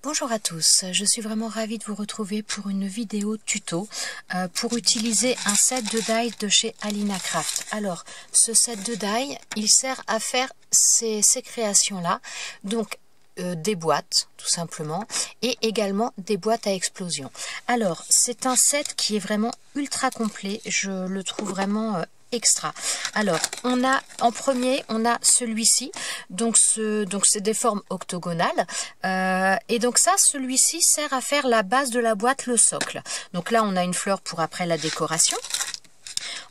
Bonjour à tous, je suis vraiment ravie de vous retrouver pour une vidéo tuto pour utiliser un set de die de chez Alina Craft. Alors, ce set de die, il sert à faire ces créations-là, donc des boîtes tout simplement, et également des boîtes à explosion. Alors, c'est un set qui est vraiment ultra complet, je le trouve vraiment extra. Alors, on a en premier, on a celui-ci, donc c'est des formes octogonales, et donc ça, celui-ci sert à faire la base de la boîte, le socle. Donc là, on a une fleur pour après la décoration.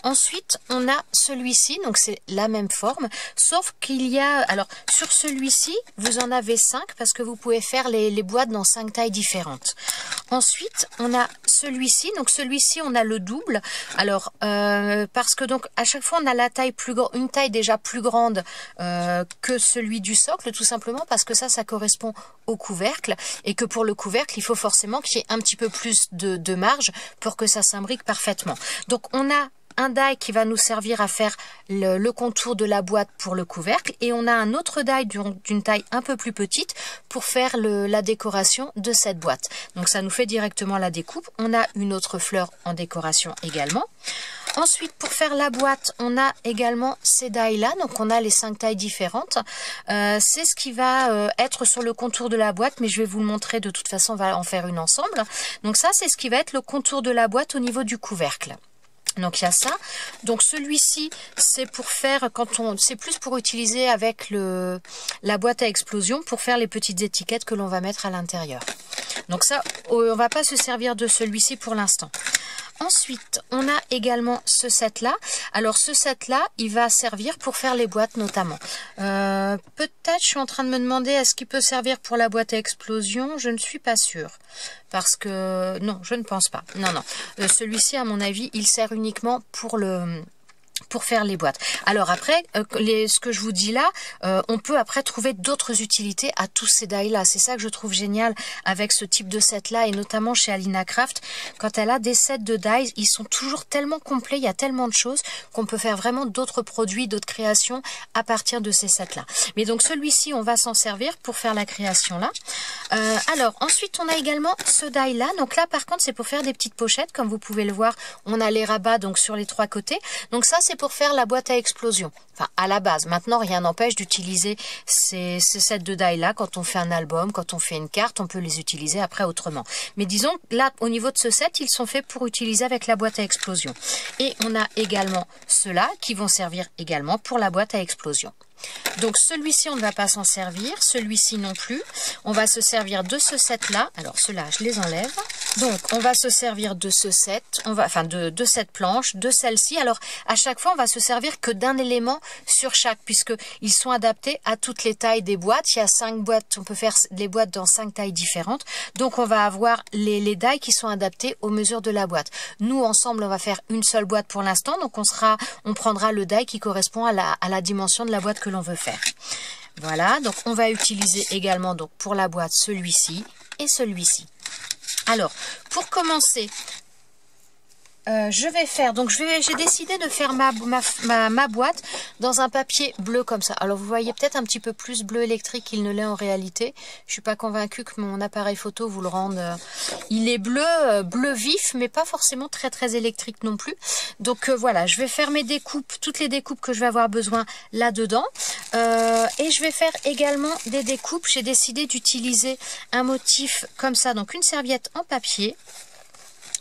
Ensuite, on a celui-ci, donc c'est la même forme, sauf qu'il y a, alors sur celui-ci, vous en avez 5 parce que vous pouvez faire les boîtes dans 5 tailles différentes. Ensuite, on a celui-ci, donc celui-ci, on a le double, alors parce que donc à chaque fois, on a la taille une taille déjà plus grande que celui du socle, tout simplement parce que ça correspond au couvercle, et que pour le couvercle, il faut forcément qu'il y ait un petit peu plus de marge pour que ça s'imbrique parfaitement. Donc, on a un die qui va nous servir à faire le contour de la boîte pour le couvercle, et on a un autre die d'une taille un peu plus petite pour faire la décoration de cette boîte. Donc ça nous fait directement la découpe. On a une autre fleur en décoration également. Ensuite, pour faire la boîte, on a également ces die-là, donc on a les 5 tailles différentes. C'est ce qui va être sur le contour de la boîte, mais je vais vous le montrer de toute façon, on va en faire une ensemble. Donc ça, c'est ce qui va être le contour de la boîte au niveau du couvercle. Donc il y a ça. Donc celui-ci, c'est pour faire, c'est plus pour utiliser avec la boîte à explosion pour faire les petites étiquettes que l'on va mettre à l'intérieur. Donc ça, on va pas se servir de celui-ci pour l'instant. Ensuite, on a également ce set-là. Alors, ce set-là, il va servir pour faire les boîtes notamment. Peut-être, je suis en train de me demander, est-ce qu'il peut servir pour la boîte à explosion? Je ne suis pas sûre. Parce que, non, je ne pense pas. Non, non. Celui-ci, à mon avis, il sert uniquement pour faire les boîtes. Alors après, ce que je vous dis là, on peut après trouver d'autres utilités à tous ces die là. C'est ça que je trouve génial avec ce type de set là, et notamment chez Alina Craft, quand elle a des sets de dies, ils sont toujours tellement complets, il y a tellement de choses qu'on peut faire vraiment d'autres produits, d'autres créations à partir de ces sets là. Mais donc celui-ci, on va s'en servir pour faire la création là. Alors ensuite, on a également ce die là. Donc là, par contre, c'est pour faire des petites pochettes, comme vous pouvez le voir. On a les rabats donc sur les 3 côtés. Donc ça, c'est pour faire la boîte à explosion. Enfin, à la base. Maintenant, rien n'empêche d'utiliser ces sets de die là quand on fait un album, quand on fait une carte, on peut les utiliser après autrement. Mais disons, là, au niveau de ce set, ils sont faits pour utiliser avec la boîte à explosion. Et on a également ceux-là qui vont servir également pour la boîte à explosion. Donc celui-ci, on ne va pas s'en servir, celui-ci non plus. On va se servir de ce set-là. Alors ceux-là, je les enlève. Donc on va se servir de ce set, de cette planche, de celle-ci. Alors à chaque fois, on va se servir que d'un élément sur chaque, puisque ils sont adaptés à toutes les tailles des boîtes. Il y a 5 boîtes, on peut faire les boîtes dans 5 tailles différentes. Donc on va avoir les die qui sont adaptés aux mesures de la boîte. Nous, ensemble, on va faire une seule boîte pour l'instant. Donc on prendra le die qui correspond à la dimension de la boîte que l'on veut faire. Voilà, donc on va utiliser également donc pour la boîte celui-ci et celui-ci. Alors, pour commencer, j'ai décidé de faire ma boîte dans un papier bleu comme ça. Alors vous voyez peut-être un petit peu plus bleu électrique qu'il ne l'est en réalité. Je suis pas convaincue que mon appareil photo vous le rende. Il est bleu vif, mais pas forcément très très électrique non plus. Donc voilà, je vais faire mes découpes, toutes les découpes que je vais avoir besoin là-dedans. Et je vais faire également des découpes. J'ai décidé d'utiliser un motif comme ça, donc une serviette en papier.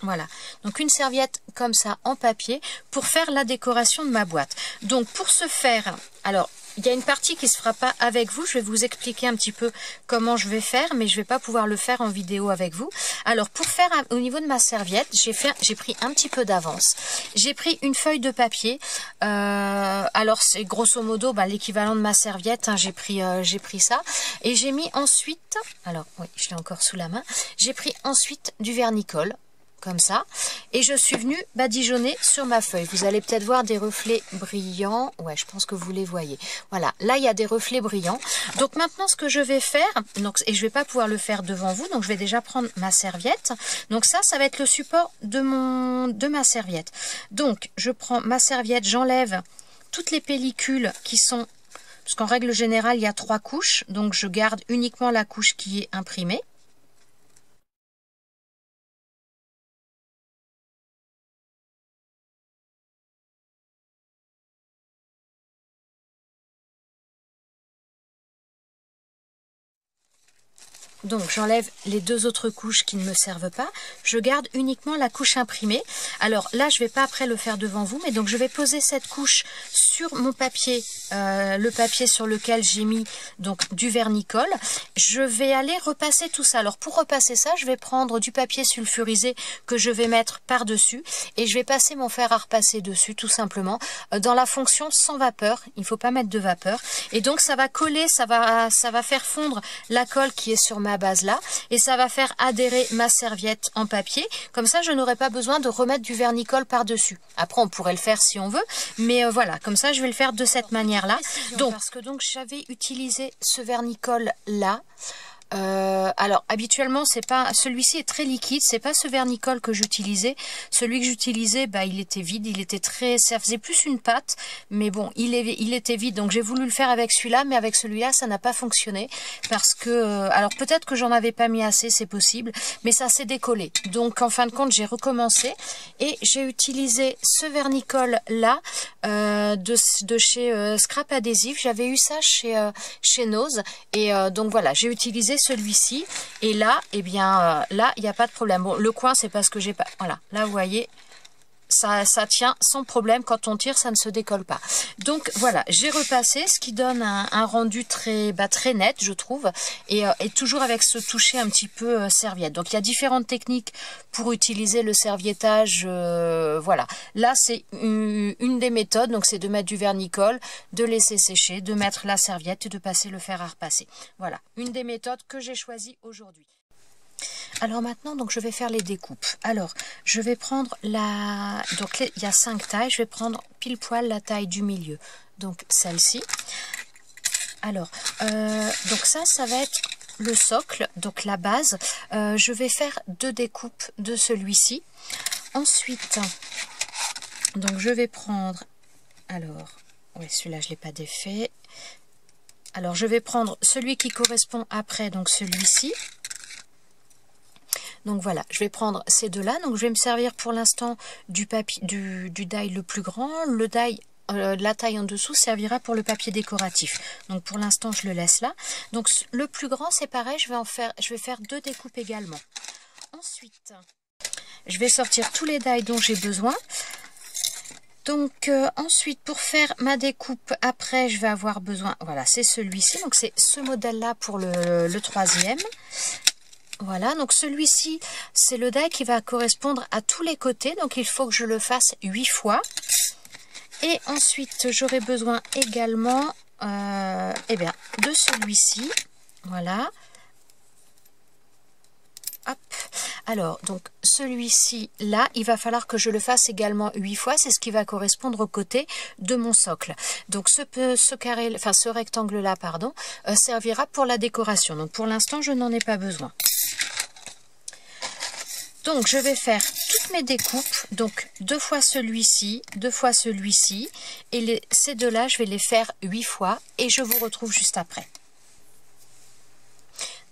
Voilà, donc une serviette comme ça en papier pour faire la décoration de ma boîte. Donc pour ce faire, alors il y a une partie qui se fera pas avec vous, je vais vous expliquer un petit peu comment je vais faire, mais je vais pas pouvoir le faire en vidéo avec vous. Alors pour faire au niveau de ma serviette, j'ai pris un petit peu d'avance. J'ai pris une feuille de papier, alors c'est grosso modo l'équivalent de ma serviette, hein, j'ai pris ça, et j'ai mis ensuite, alors oui, je l'ai encore sous la main, j'ai pris ensuite du vernicole, comme ça, et je suis venue badigeonner sur ma feuille. Vous allez peut-être voir des reflets brillants. Ouais, je pense que vous les voyez. Voilà, là il y a des reflets brillants. Donc maintenant, ce que je vais faire, et je vais pas pouvoir le faire devant vous, donc je vais déjà prendre ma serviette. Donc ça va être le support de ma serviette. Donc je prends ma serviette, j'enlève toutes les pellicules qui sont, parce qu'en règle générale il y a 3 couches, donc je garde uniquement la couche qui est imprimée. Donc j'enlève les 2 autres couches qui ne me servent pas. Je garde uniquement la couche imprimée. Alors là, je ne vais pas après le faire devant vous, mais donc je vais poser cette couche sur mon papier, le papier sur lequel j'ai mis donc du vernicole. Je vais aller repasser tout ça. Alors pour repasser ça, je vais prendre du papier sulfurisé que je vais mettre par-dessus et je vais passer mon fer à repasser dessus tout simplement dans la fonction sans vapeur. Il ne faut pas mettre de vapeur. Et donc ça va coller, ça va faire fondre la colle qui est sur ma base là et ça va faire adhérer ma serviette en papier. Comme ça, je n'aurai pas besoin de remettre du vernicole par-dessus. Après, on pourrait le faire si on veut, mais voilà, comme ça, je vais le faire de cette manière-là. Donc, parce que donc j'avais utilisé ce vernicole là. Alors habituellement c'est pas, celui-ci est très liquide, c'est pas ce vernicole que j'utilisais. Celui que j'utilisais, bah il était vide, il était très, ça faisait plus une pâte, mais bon il était vide, donc j'ai voulu le faire avec celui-là, mais avec celui-là ça n'a pas fonctionné parce que alors peut-être que j'en avais pas mis assez, c'est possible, mais ça s'est décollé. Donc en fin de compte j'ai recommencé et j'ai utilisé ce vernicole là de chez Scrap Adhésif. J'avais eu ça chez Nose et donc voilà, j'ai utilisé celui-ci et là, eh bien, là, il n'y a pas de problème. Bon, le coin, c'est parce que j'ai pas... Voilà, là, vous voyez, ça tient sans problème. Quand on tire, ça ne se décolle pas. Donc, voilà, j'ai repassé, ce qui donne un rendu très net, je trouve, et toujours avec ce toucher un petit peu serviette. Donc, il y a différentes techniques pour utiliser le serviettage. Voilà, là, c'est une des méthodes. Donc, c'est de mettre du vernicole, de laisser sécher, de mettre la serviette et de passer le fer à repasser. Voilà, une des méthodes que j'ai choisies aujourd'hui. Alors maintenant, donc je vais faire les découpes. Alors, je vais prendre la... Donc, il y a 5 tailles. Je vais prendre pile poil la taille du milieu. Donc, celle-ci. Alors, donc ça va être le socle, donc la base. Je vais faire 2 découpes de celui-ci. Ensuite, donc je vais prendre... Alors, oui, celui-là, je ne l'ai pas défait. Alors, je vais prendre celui qui correspond après, donc celui-ci. Donc voilà, je vais prendre ces 2-là. Donc je vais me servir pour l'instant du papier, du die le plus grand. Le die, la taille en dessous servira pour le papier décoratif. Donc pour l'instant, je le laisse là. Donc le plus grand, c'est pareil, je vais faire 2 découpes également. Ensuite, je vais sortir tous les die dont j'ai besoin. Donc ensuite, pour faire ma découpe, après, je vais avoir besoin... Voilà, c'est celui-ci. Donc c'est ce modèle-là pour le 3e. Voilà, donc celui-ci, c'est le die qui va correspondre à tous les côtés. Donc, il faut que je le fasse 8 fois. Et ensuite, j'aurai besoin également eh bien, de celui-ci. Voilà. Hop. Alors, donc, celui-ci, là, il va falloir que je le fasse également 8 fois. C'est ce qui va correspondre au côté de mon socle. Donc, ce carré, enfin, ce rectangle-là, pardon, servira pour la décoration. Donc, pour l'instant, je n'en ai pas besoin. Donc, je vais faire toutes mes découpes, donc 2 fois celui-ci, 2 fois celui-ci, et ces 2-là, je vais les faire 8 fois, et je vous retrouve juste après.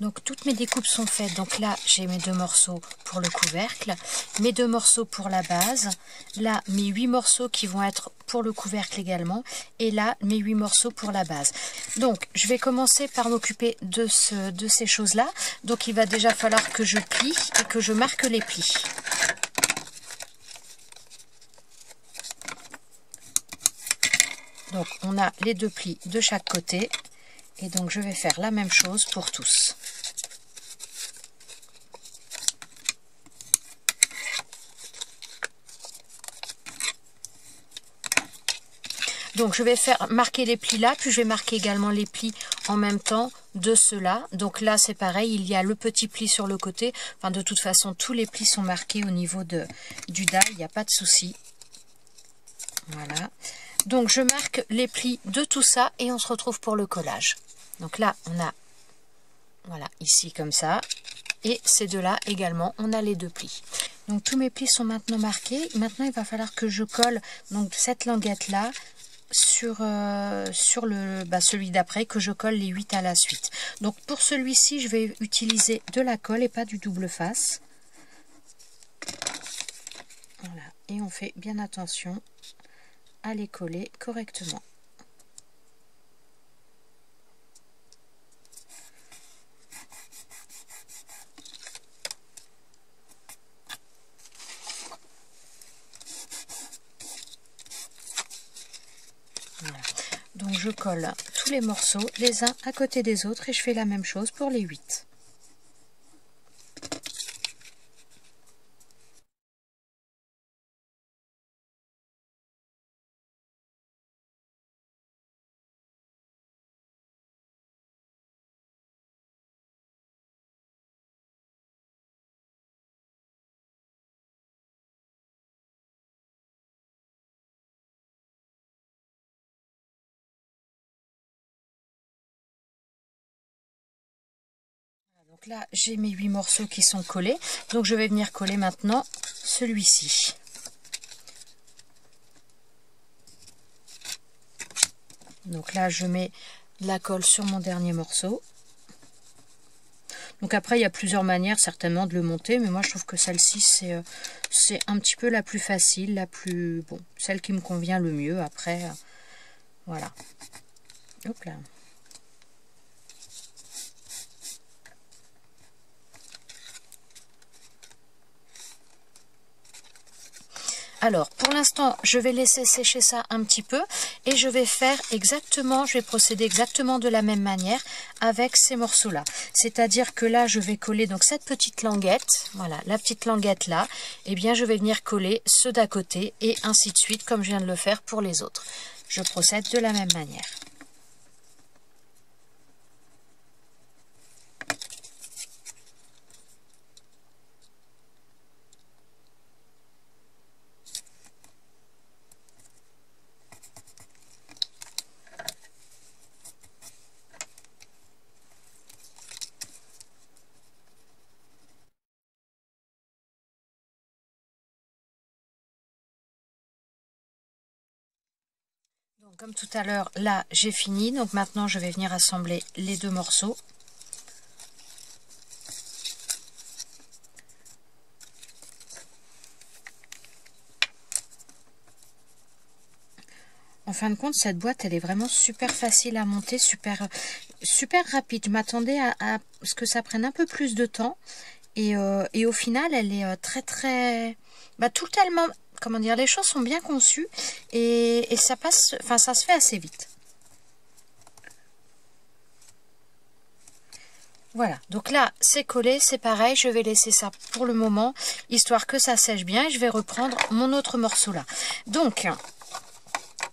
Donc, toutes mes découpes sont faites. Donc là, j'ai mes 2 morceaux pour le couvercle, mes 2 morceaux pour la base, là, mes 8 morceaux qui vont être pour le couvercle également, et là, mes 8 morceaux pour la base. Donc, je vais commencer par m'occuper de ces choses-là. Donc, il va déjà falloir que je plie et que je marque les plis. Donc, on a les 2 plis de chaque côté. Et donc, je vais faire la même chose pour tous. Donc, je vais faire marquer les plis là, puis je vais marquer également les plis en même temps de ceux-là. Donc là, c'est pareil, il y a le petit pli sur le côté. Enfin, de toute façon, tous les plis sont marqués au niveau du die, il n'y a pas de souci. Voilà. Donc, je marque les plis de tout ça et on se retrouve pour le collage. Donc là, on a, voilà, ici comme ça. Et ces 2-là également, on a les 2 plis. Donc, tous mes plis sont maintenant marqués. Maintenant, il va falloir que je colle donc cette languette-là sur celui d'après, que je colle les 8 à la suite. Donc, pour celui-ci, je vais utiliser de la colle et pas du double face. Voilà. Et on fait bien attention à les coller correctement. je colle tous les morceaux les uns à côté des autres et je fais la même chose pour les 8. Donc là, j'ai mes 8 morceaux qui sont collés. Donc je vais venir coller maintenant celui-ci. Donc là, je mets de la colle sur mon dernier morceau. Donc après, il y a plusieurs manières certainement de le monter, mais moi je trouve que celle-ci, c'est un petit peu la plus facile, celle qui me convient le mieux. Après, voilà. Hop là. Alors, pour l'instant, je vais laisser sécher ça un petit peu et je vais procéder exactement de la même manière avec ces morceaux-là. C'est-à-dire que là, je vais coller donc cette petite languette, voilà, la petite languette là, et bien je vais venir coller ceux d'à côté et ainsi de suite, comme je viens de le faire pour les autres. Je procède de la même manière. Donc, comme tout à l'heure, là j'ai fini, donc maintenant je vais venir assembler les deux morceaux. En fin de compte, cette boîte, elle est vraiment super facile à monter, super rapide. Je m'attendais à ce que ça prenne un peu plus de temps. Et au final, elle est très... tout tellement... Comment dire, les choses sont bien conçues et ça passe... Enfin, ça se fait assez vite. Voilà, donc là, c'est collé, c'est pareil. Je vais laisser ça pour le moment, histoire que ça sèche bien. Et je vais reprendre mon autre morceau là. Donc...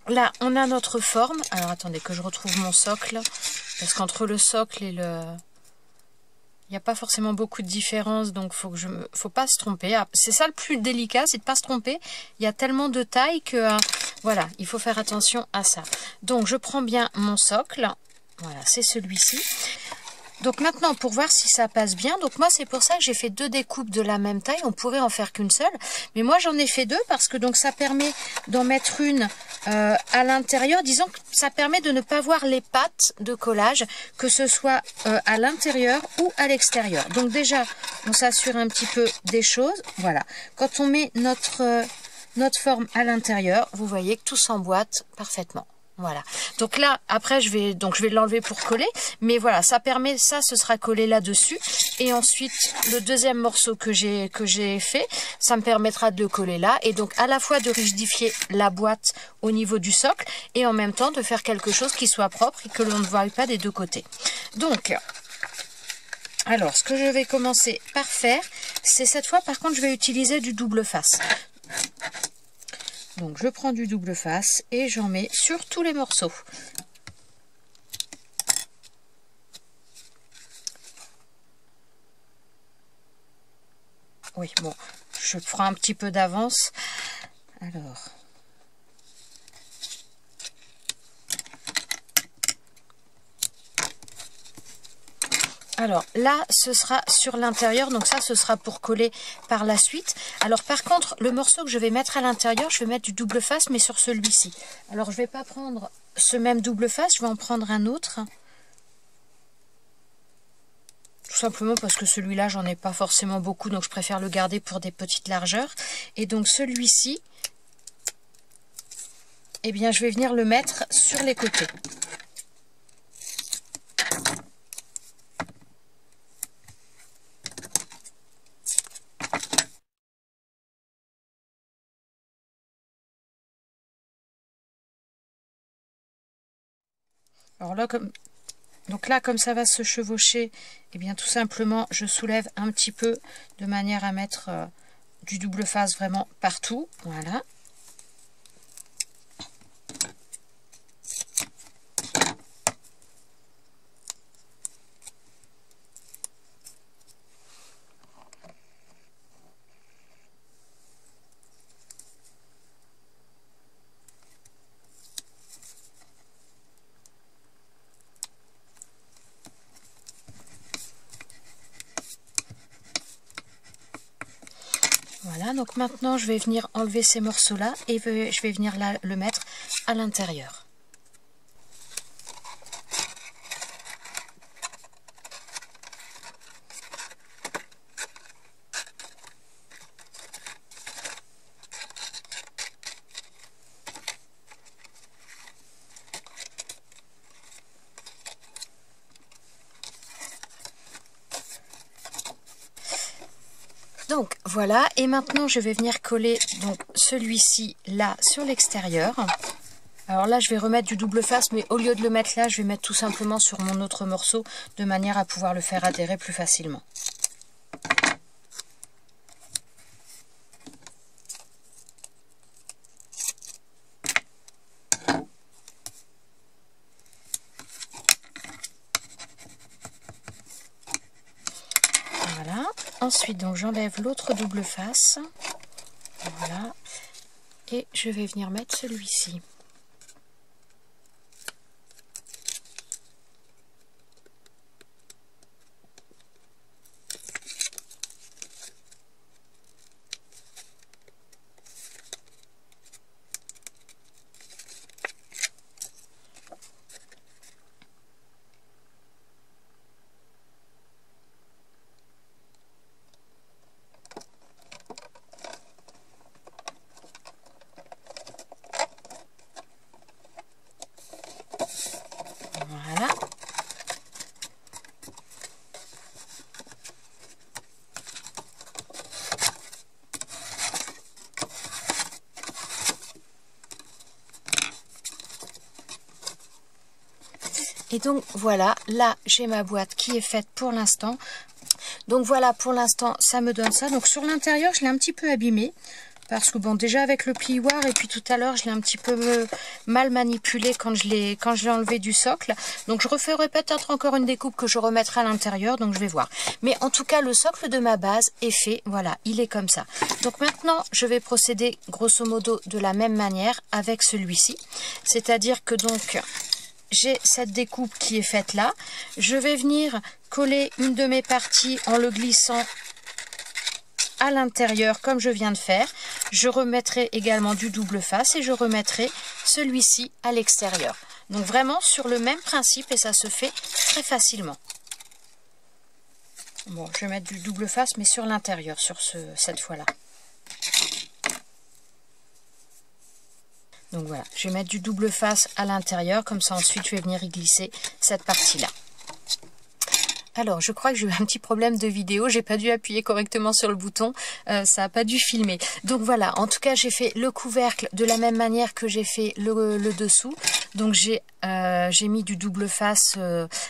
Là, on a notre forme. Alors, attendez que je retrouve mon socle. Parce qu'entre le socle et le... Il n'y a pas forcément beaucoup de différence. Donc, faut pas se tromper. Ah, c'est ça le plus délicat, c'est de ne pas se tromper. Il y a tellement de taille que... voilà, il faut faire attention à ça. Donc, je prends bien mon socle. Voilà, c'est celui-ci. Donc maintenant, pour voir si ça passe bien, donc moi c'est pour ça que j'ai fait 2 découpes de la même taille. On pourrait en faire qu'une seule, mais moi j'en ai fait 2 parce que donc ça permet d'en mettre une à l'intérieur. Disons que ça permet de ne pas voir les pattes de collage, que ce soit à l'intérieur ou à l'extérieur. Donc déjà, on s'assure un petit peu des choses. Voilà, quand on met notre forme à l'intérieur, vous voyez que tout s'emboîte parfaitement. Voilà, donc là après je vais l'enlever pour coller, mais voilà, ça permet, ça ce sera collé là dessus, et ensuite le deuxième morceau que j'ai fait, ça me permettra de le coller là, et donc à la fois de rigidifier la boîte au niveau du socle et en même temps de faire quelque chose qui soit propre et que l'on ne voie pas des deux côtés. Donc alors ce que je vais commencer par faire, c'est cette fois par contre je vais utiliser du double face. Donc je prends du double face et j'en mets sur tous les morceaux. Oui, bon, je prends un petit peu d'avance. Alors là, ce sera sur l'intérieur, donc ça, ce sera pour coller par la suite. Alors par contre, le morceau que je vais mettre à l'intérieur, je vais mettre du double face, mais sur celui-ci. Alors je ne vais pas prendre ce même double face, je vais en prendre un autre. Tout simplement parce que celui-là, j'en ai pas forcément beaucoup, donc je préfère le garder pour des petites largeurs. Et donc celui-ci, eh bien, je vais venir le mettre sur les côtés. Alors là, comme ça va se chevaucher, et bien tout simplement, je soulève un petit peu de manière à mettre du double face vraiment partout. Voilà. Voilà, donc maintenant je vais venir enlever ces morceaux-là et je vais venir le mettre à l'intérieur. Donc voilà, et maintenant je vais venir coller donc celui-ci là sur l'extérieur. Alors là je vais remettre du double face, mais au lieu de le mettre là, je vais mettre tout simplement sur mon autre morceau de manière à pouvoir le faire adhérer plus facilement. Voilà. Ensuite, donc j'enlève l'autre double face. Voilà. Et je vais venir mettre celui-ci. Voilà. Et donc voilà, là j'ai ma boîte qui est faite pour l'instant. Donc voilà, pour l'instant ça me donne ça. Donc sur l'intérieur je l'ai un petit peu abîmé. Parce que bon, déjà avec le plioir, et puis tout à l'heure je l'ai un petit peu mal manipulé quand je l'ai enlevé du socle. Donc je referai peut-être encore une découpe que je remettrai à l'intérieur, donc je vais voir. Mais en tout cas le socle de ma base est fait, voilà, il est comme ça. Donc maintenant je vais procéder grosso modo de la même manière avec celui-ci. C'est-à-dire que donc j'ai cette découpe qui est faite là. Je vais venir coller une de mes parties en le glissant à l'intérieur comme je viens de faire. Je remettrai également du double face et je remettrai celui-ci à l'extérieur. Donc vraiment sur le même principe et ça se fait très facilement. Bon, je vais mettre du double face mais sur l'intérieur sur cette fois-là. Donc voilà, je vais mettre du double face à l'intérieur, comme ça ensuite je vais venir y glisser cette partie-là. Alors, je crois que j'ai eu un petit problème de vidéo, j'ai pas dû appuyer correctement sur le bouton, ça n'a pas dû filmer. Donc voilà, en tout cas j'ai fait le couvercle de la même manière que j'ai fait le dessous. Donc j'ai mis du double face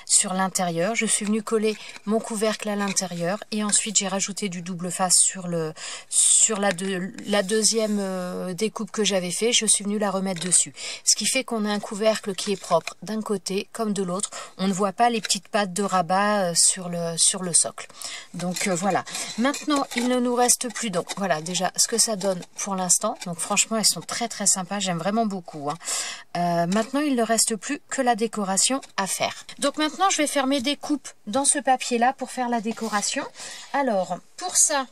sur l'intérieur, je suis venue coller mon couvercle à l'intérieur et ensuite j'ai rajouté du double face sur la deuxième découpe que j'avais fait, je suis venue la remettre dessus. Ce qui fait qu'on a un couvercle qui est propre d'un côté comme de l'autre, on ne voit pas les petites pattes de rabat sur le socle. Donc voilà, maintenant il ne nous reste plus, donc voilà déjà ce que ça donne pour l'instant. Donc franchement elles sont très très sympas, j'aime vraiment beaucoup, hein. Maintenant il ne reste plus que la décoration à faire. Donc maintenant je vais faire mes découpes dans ce papier là pour faire la décoration. Alors pour ça,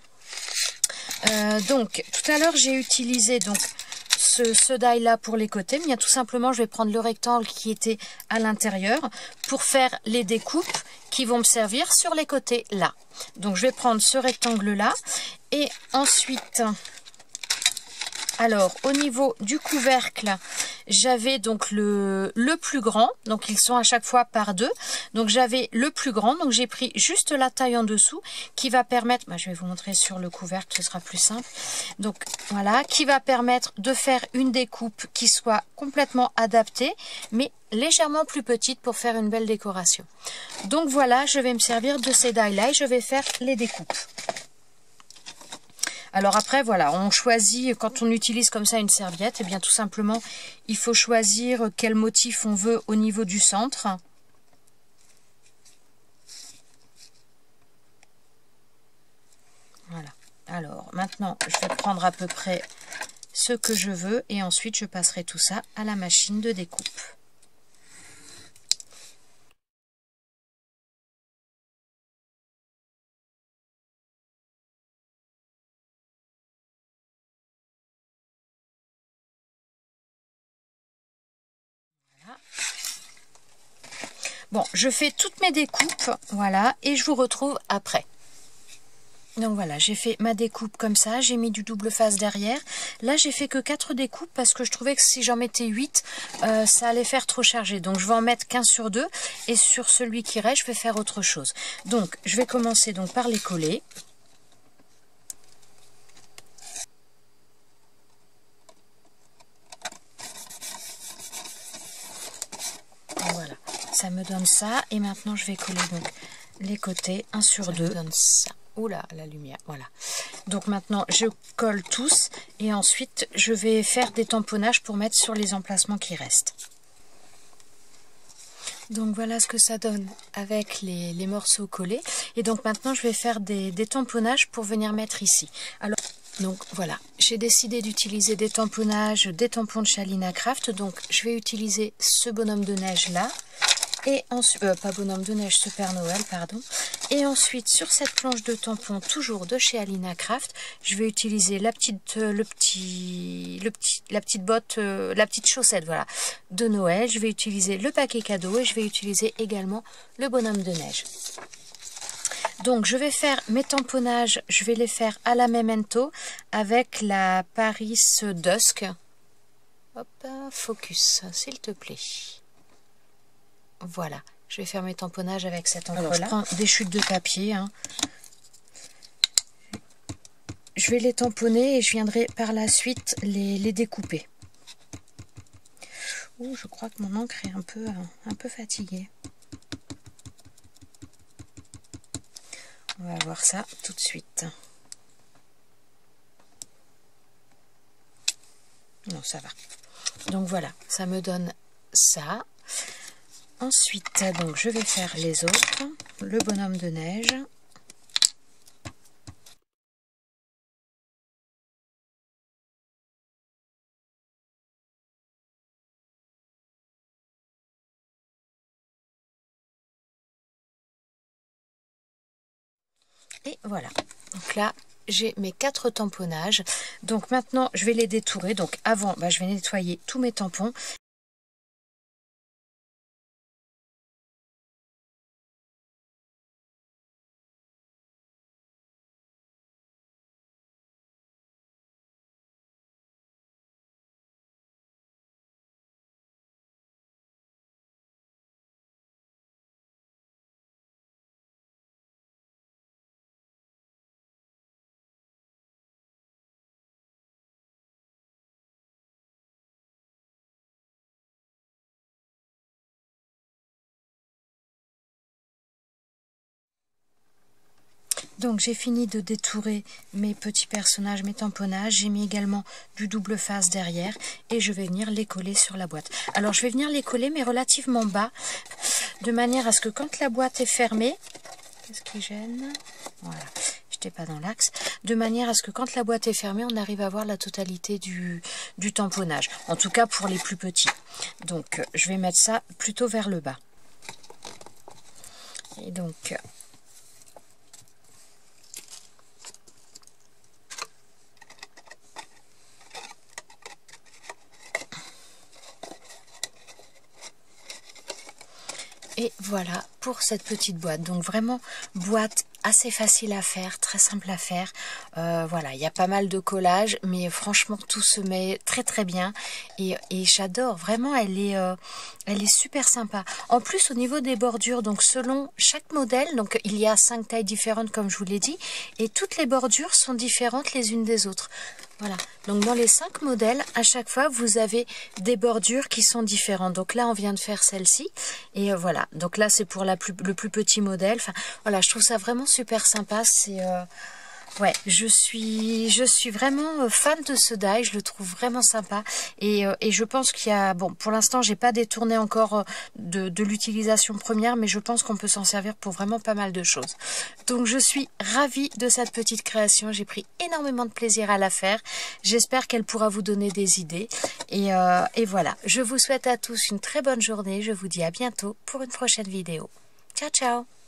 donc tout à l'heure j'ai utilisé donc ce die là pour les côtés, mais bien tout simplement je vais prendre le rectangle qui était à l'intérieur pour faire les découpes qui vont me servir sur les côtés là. Donc je vais prendre ce rectangle là et ensuite Alors, au niveau du couvercle, j'avais donc le plus grand. Donc, ils sont à chaque fois par deux. Donc, j'avais le plus grand. Donc, j'ai pris juste la taille en dessous qui va permettre... je vais vous montrer sur le couvercle, ce sera plus simple. Donc, voilà, qui va permettre de faire une découpe qui soit complètement adaptée, mais légèrement plus petite pour faire une belle décoration. Donc, voilà, je vais me servir de ces die-là et je vais faire les découpes. Alors après, voilà, on choisit, quand on utilise comme ça une serviette, et bien tout simplement, il faut choisir quel motif on veut au niveau du centre. Voilà. Alors, maintenant, je vais prendre à peu près ce que je veux et ensuite, je passerai tout ça à la machine de découpe. Bon, je fais toutes mes découpes, voilà, et je vous retrouve après. Donc voilà, j'ai fait ma découpe comme ça, j'ai mis du double face derrière. Là, j'ai fait que 4 découpes parce que je trouvais que si j'en mettais 8, ça allait faire trop chargé. Donc je vais en mettre 15 sur 2 et sur celui qui reste, je vais faire autre chose. Donc, je vais commencer donc par les coller. Voilà, ça me donne ça. Et maintenant, je vais coller donc les côtés, 1 sur 2. Ça me donne ça. Oula, la lumière, voilà. Donc maintenant, je colle tous. Et ensuite, je vais faire des tamponnages pour mettre sur les emplacements qui restent. Donc voilà ce que ça donne avec les morceaux collés. Et donc maintenant, je vais faire des tamponnages pour venir mettre ici. Alors, donc voilà, j'ai décidé d'utiliser des tamponnages, des tampons de chez Alina Craft. Donc je vais utiliser ce bonhomme de neige là. Et ensuite, pas bonhomme de neige, ce Père Noël, pardon. Et ensuite, sur cette planche de tampons, toujours de chez Alina Craft, je vais utiliser la petite botte, la petite chaussette, voilà, de Noël. Je vais utiliser le paquet cadeau et je vais utiliser également le bonhomme de neige. Donc, je vais faire mes tamponnages, je vais les faire à la memento avec la Paris Dusk. Hop, focus, s'il te plaît. Voilà, je vais faire mes tamponnages avec cette encre-là. Alors, je prends des chutes de papier. Je vais les tamponner et je viendrai par la suite les découper. Oh, je crois que mon encre est un peu fatiguée. On va voir ça tout de suite. Non, ça va. Donc voilà, ça me donne ça. Ensuite, donc, je vais faire les autres, le bonhomme de neige. Et voilà. Donc là, j'ai mes 4 tamponnages. Donc maintenant, je vais les détourer. Donc avant, je vais nettoyer tous mes tampons. Donc j'ai fini de détourer mes petits personnages, mes tamponnages. J'ai mis également du double face derrière et je vais venir les coller sur la boîte. Alors je vais venir les coller mais relativement bas, de manière à ce que quand la boîte est fermée, qu'est-ce qui gêne? Voilà, j'étais pas dans l'axe. De manière à ce que quand la boîte est fermée, on arrive à voir la totalité du tamponnage. En tout cas pour les plus petits. Donc je vais mettre ça plutôt vers le bas. Et donc... Et voilà pour cette petite boîte. Donc vraiment boîte assez facile à faire, très simple à faire. Voilà, il y a pas mal de collages, mais franchement tout se met très très bien et j'adore, vraiment elle est super sympa. En plus au niveau des bordures, donc selon chaque modèle, donc il y a 5 tailles différentes comme je vous l'ai dit, et toutes les bordures sont différentes les unes des autres. Voilà, donc dans les 5 modèles, à chaque fois, vous avez des bordures qui sont différentes. Donc là, on vient de faire celle-ci. Et voilà, donc là, c'est pour le plus petit modèle. Enfin, voilà, je trouve ça vraiment super sympa. C'est... ouais, je suis vraiment fan de ce die, je le trouve vraiment sympa et je pense qu'il y a, bon, pour l'instant j'ai pas détourné encore de l'utilisation première, mais je pense qu'on peut s'en servir pour vraiment pas mal de choses. Donc je suis ravie de cette petite création, j'ai pris énormément de plaisir à la faire, j'espère qu'elle pourra vous donner des idées et voilà, je vous souhaite à tous une très bonne journée, je vous dis à bientôt pour une prochaine vidéo. Ciao ciao.